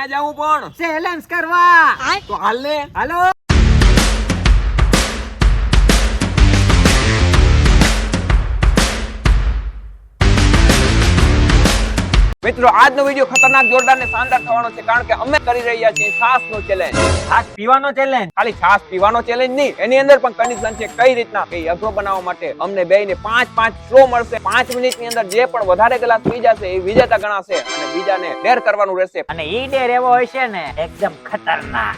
ક્યાં જાવું પણ? ચેલેન્જ કરવા. તો હાલ ને. હાલો. મિત્રો આજનો વિડિયો ખતરનાક જોરદાર ને શાનદાર થવાનો છે કારણ કે અમે કરી રહ્યા છીએ છાસનો ચેલેન્જ. છાસ પીવાનો ચેલેન્જ. ખાલી છાસ પીવાનો ચેલેન્જ નહીં, એની અંદર પણ કન્ડિશન છે કઈ રીતના કે અઘરો બનાવવા માટે અમને બેયને 5 સ્ટ્રો મળશે. 5 મિનિટની અંદર જે પણ વધારે ગ્લાસ પી જશે એ વિજેતા ગણાશે અને બીજાને ડેર કરવાનું રહેશે. અને ઈ ડેર એવો હોય છે ને એકદમ ખતરનાક.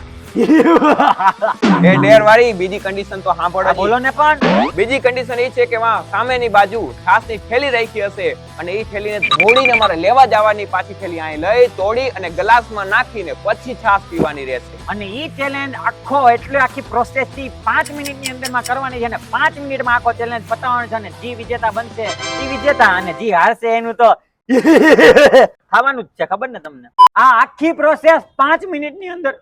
એ ડેર વાળી બીજી કન્ડિશન તો સાંભળો. બોલો ને પણ. બીજી કન્ડિશન એ છે કે સામેની બાજુ છાસની થેલી રાખી હશે અને એ થેલીને ધોડીને મારે લેવા જવાની, પાછી થેલી અહીં લઈ તોડી અને ગ્લાસમાં નાખીને પછી છાસ પીવાની રહેશે. અને ઈ ચેલેન્જ આખો એટલે આખી પ્રોસેસ થી 5 મિનિટની અંદરમાં કરવાની છે અને 5 મિનિટમાં આખો ચેલેન્જ પતાવવાનો છે અને જે વિજેતા બનશે ઈ વિજેતા અને જે હારશે એનું તો ખાવાનું જ છે. ખબર ને તમને? આ આખી પ્રોસેસ 5 મિનિટની અંદર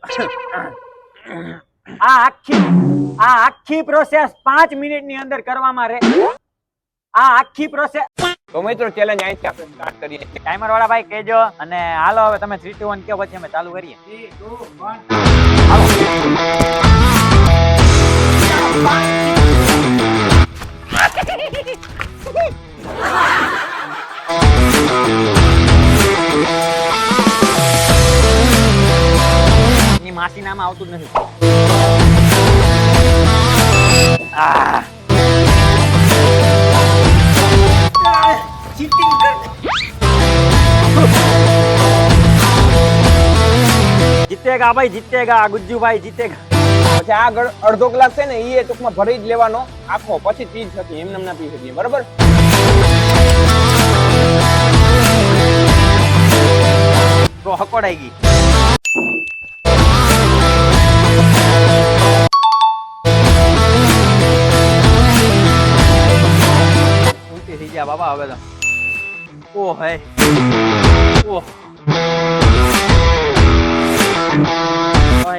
આ આખી પ્રોસેસ 5 મિનિટની અંદર કરવામાં રહે. આ આખી પ્રોસેસ. તો મિત્રો ચેલેન્જ અહીંથી આપણે સ્ટાર્ટ કરીએ. ટાઈમર વાળા ભાઈ કહેજો અને હાલો હવે તમે 3 2 1 કહો પછી અમે ચાલુ કરીએ. 3 2 1 ની માસી નામ આવતું જ નથી. જીતેગા ભાઈ જીતેગા, ગુજ્જુ ભાઈ જીતેગા. પછી આ અડધો ગ્લાસ છે ને એ ટૂંકમાં ભરી જ લેવાનો આખો, પછી પી જ શકીએ, એમ ના પી શકીએ. બરાબર? તો હકોડાઈ ગઈ. ઉલટી થઈ ગયા બાબા હવે તો. ઓહ હે ઓહ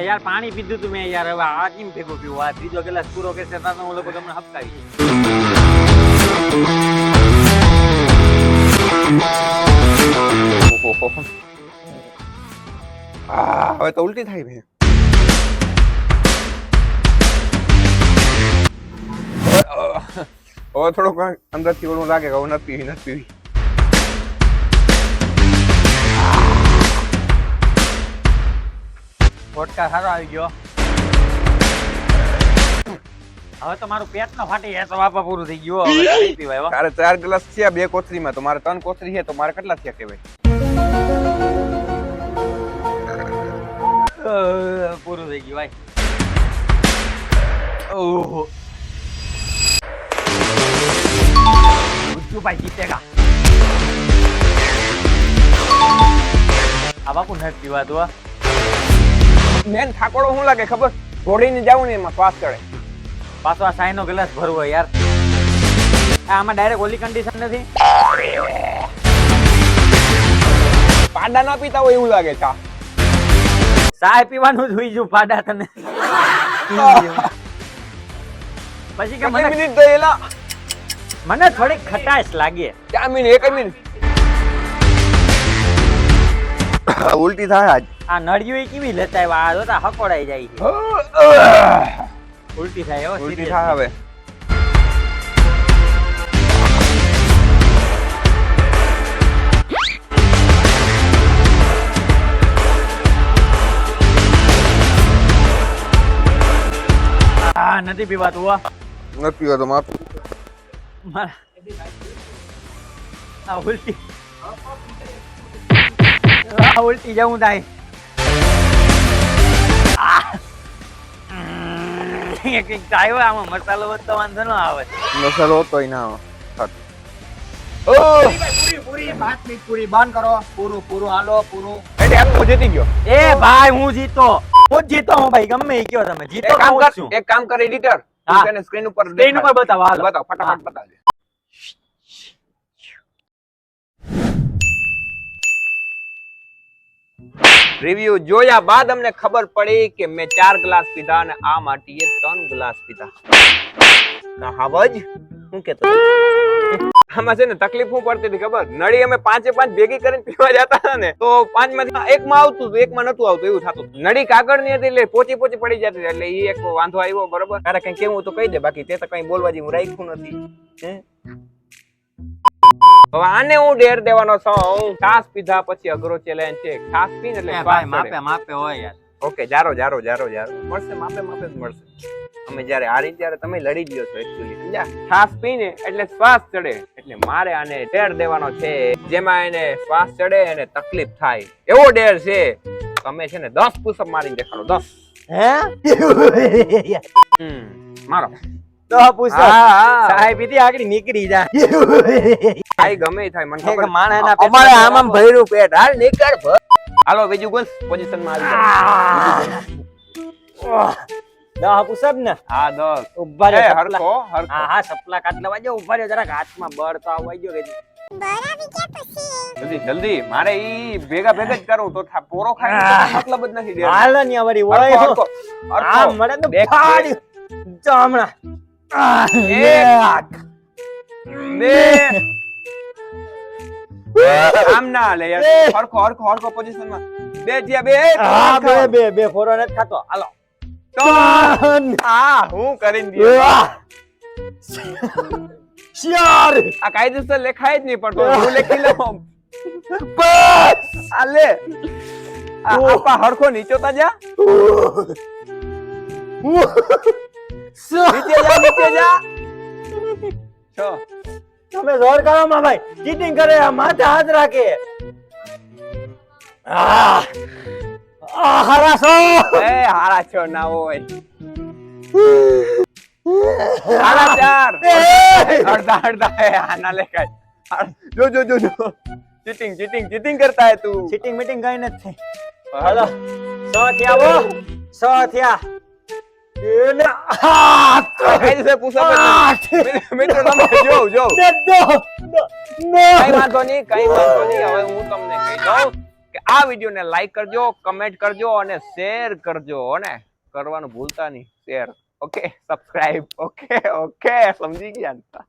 યાર પાણી પીધું તું મેં યાર. હવે આ કેમ ભેગું પીવું? આ ત્રીજો ગ્લાસ પૂરો કરશે તો હું લોકો તમને હપકાવી. હવે તો ઉલટી થાય ભાઈ. હવે થોડુંક અંદરથી ઓલું લાગે કે હવે નથી પીવી. વોડકા સારો આવી ગયો. હવે તો મારું પેટ ન ફાટી જાય તો બાપા પૂરું થઈ ગયું. હવે નહીં પીવાય. તારે 4 ગ્લાસ છે 2 કોથળીમાં, તો મારે 3 કોથળી છે, તો મારે કેટલા થયા કહેવાય? પૂરું થઈ ગયું ભાઈ. ઓહો ભાઈ જીતેગા. આ બાપુ નથી પીવાતું. મેન ઠાકોડો શું લાગે ખબર? ઘોડીને જાવું ને એમાં શ્વાસ ચડે. પાછો આ સાઈનો ગ્લાસ ભરવો યાર. આમાં ડાયરેક્ટ ઓલી કન્ડિશન નથી. પાડા ના પીતા હોય એવું લાગે ચા. ચાય પીવાનું જ હોઈ ગયું પાડા તને. પછી કે મને મિનિટ તો એલા મને થોડીક ખટાશ લાગે. 4 મિનિટ 1 મિનિટ ઉલટી થાય આજ. આ નળિયું કેવી લેતા આવ્યા? આ જોતા હકોડાઈ જાય છે. ઉલટી થાય. ઉલટી થાય હવે. નથી પીવાતું. નથી પીવાતો માપ. ઉલટી જવું થાય. આમાં મસાલો વધતો વાંધો ન આવે. મસાલો હોતો ના આવે. પૂરી બંધ કરો. પૂરું હાલો પૂરું. એટલે આમ હું જીતી ગયો. એ ભાઈ હું જીતો. હું જીતો હું ભાઈ. ગમે એ કયો તમે જીતો. એક કામ કર એડિટર, તેને સ્ક્રીન ઉપર બતાવો. હાલો બતાવો ફટાફટ બતાવજો. રિવ્યુ જોયા બાદ અમને ખબર પડી કે મેં 4 ગ્લાસ પીધા અને આ માટીએ 3 ગ્લાસ પીધા. હાવજ હું કેતો આમાં છે ને તકલીફ શું પડતી હતી ખબર? નળી અમે 5 એ 5 ભેગી કરીને પીવા જતા હતા ને તો 5 માંથી એકમાં આવતું હતું, એકમાં નતું આવતું, એવું થતું. નળી કાગળની હતી એટલે પોચી પડી જતી એટલે ઈ એક વાંધો આવ્યો. બરોબર, તારે કઈ કેવું તો કહી દે, બાકી તે તો કઈ બોલવા જેવું રાખ્યું નથી. હવે આને હું ડેર દેવાનો છું. છાસ પીધા પછી અઘરો ચેલેન્જ છે. છાસ પીને એટલે શ્વાસ ચડે. માપે હોય યાર. ઓકે, જારો મળશે, માપે જ મળશે. અમે જ્યારે હારી ત્યારે તમે લડી ગયો છો એકચ્યુઅલી. શ્વાસ પીને એટલે શ્વાસ ચડે, એટલે મારે આને ડેર દેવાનો છે જેમાં એને શ્વાસ ચડે અને તકલીફ થાય એવો ડેર છે. તમે છે ને 10 પુશઅપ મારીને દેખાડો. 10 મારો. તો પૂછો સાહેબ ઈથી આગળ નીકળી જાય. કાઈ ગમે થાય મને ખબર. માણસના અમારે આમ ભર્યું પેટ. હાલ નીકળ. હાલો બીજું ગુસ પોઝિશન માં આવી દહ પુષપ ને. હા 10. ઉભા રે હરખો. હા સપલા કાટલા વાજો. ઉભા રે જરાક હાથમાં બળ તો આવવા ગયો કે જલ્દી મારે ઈ ભેગા જ કરું તો પોરો ખાઈ મતલબ જ નથી. હાલ ની વળી ઓય હરખો. આ મને તો ફાડી ચામડા. આમ ના લે યાર. હરખો પોઝિશન માં બે થયા. બે ફોરો નથી ખાતો. હાલો હું કરીને દઉં. શિયાર આ કાયદેસર લેખાય જ નહીં પણ હું લખી લઉં. બસ આ લે. આપા હરખો નીચોતા જા. નીચે જા. છો તમે જોર કરો માં ભાઈ. ચીટિંગ કરે માથે હાથ રાખે. હરાસો હારા છો ના હોય. 4.5 અડધા આના લેખાય. જો ચીટિંગ કરતા હે તું. ચીટિંગ મીટિંગ કઈ નથી. હાલો 6 થયા. 6 થયા. મિત્રો તમે જો કઈ વાંધો નહીં. હવે હું તમને કહી દઉં કે આ વિડીયો ને લાઈક કરજો, કમેન્ટ કરજો અને શેર કરજો. અને કરવાનું ભૂલતા નહીં શેર. Okay, subscribe. ઓકે સમજી ગયા.